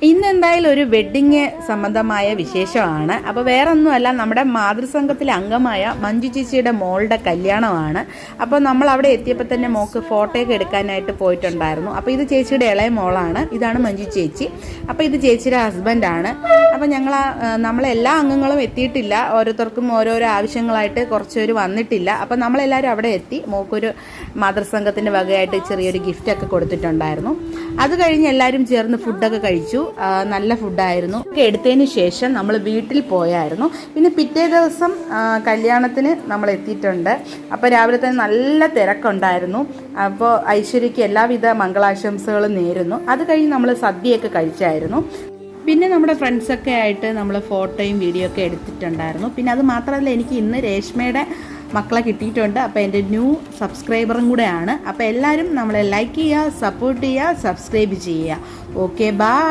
ഇന്ന് എന്തായാലും ഒരു വെഡ്ഡിങ് സംബന്ധമായ വിശേഷമാണ്. അപ്പോൾ വേറെ ഒന്നുമല്ല, നമ്മുടെ മാതൃസംഘത്തിലെ അംഗമായ മഞ്ജു ചേച്ചിയുടെ മോളുടെ കല്യാണമാണ്. അപ്പോൾ നമ്മൾ അവിടെ എത്തിയപ്പോൾ തന്നെ മോൾക്ക് ഫോട്ടോയൊക്കെ എടുക്കാനായിട്ട് പോയിട്ടുണ്ടായിരുന്നു. അപ്പോൾ ഇത് ചേച്ചിയുടെ ഇളയ മോളാണ്, ഇതാണ് മഞ്ജു ചേച്ചി. അപ്പോൾ ഇത് ചേച്ചിയുടെ ഹസ്ബൻഡാണ്. അപ്പോൾ നമ്മളെല്ലാ അംഗങ്ങളും എത്തിയിട്ടില്ല, ഓരോരുത്തർക്കും ഓരോരോ ആവശ്യങ്ങളായിട്ട് കുറച്ചുപേർ വന്നിട്ടില്ല. അപ്പോൾ നമ്മളെല്ലാവരും അവിടെ എത്തി. മോൾക്കൊരു മാതൃസംഘത്തിൻ്റെ വകയായിട്ട് ചെറിയൊരു ഗിഫ്റ്റൊക്കെ കൊടുത്തിട്ടുണ്ടായിരുന്നു. അത് കഴിഞ്ഞ് എല്ലാവരും ചേർന്ന് ഫുഡൊക്കെ കഴിച്ചു. നല്ല ഫുഡായിരുന്നു. എടുത്തതിന് ശേഷം നമ്മൾ വീട്ടിൽ പോയായിരുന്നു. പിന്നെ പിറ്റേ ദിവസം കല്യാണത്തിന് നമ്മൾ എത്തിയിട്ടുണ്ട്. അപ്പോൾ രാവിലെ തന്നെ നല്ല തിരക്കുണ്ടായിരുന്നു. അപ്പോൾ ഐശ്വര്യയ്ക്ക് എല്ലാവിധ മംഗളാശംസകളും നേരുന്നു. അത് കഴിഞ്ഞ് നമ്മൾ സദ്യയൊക്കെ കഴിച്ചായിരുന്നു. പിന്നെ നമ്മുടെ ഫ്രണ്ട്സൊക്കെ ആയിട്ട് നമ്മൾ ഫോട്ടോയും വീഡിയോ ഒക്കെ എടുത്തിട്ടുണ്ടായിരുന്നു. പിന്നെ അത് മാത്രമല്ല, എനിക്ക് ഇന്ന് രേഷ്മയുടെ മക്കളെ കിട്ടിയിട്ടുണ്ട്. അപ്പോൾ എൻ്റെ ന്യൂ സബ്സ്ക്രൈബറും കൂടെയാണ്. അപ്പോൾ എല്ലാവരും നമ്മളെ ലൈക്ക് ചെയ്യുക, സപ്പോർട്ട് ചെയ്യുക, സബ്സ്ക്രൈബ് ചെയ്യുക. Okay, by.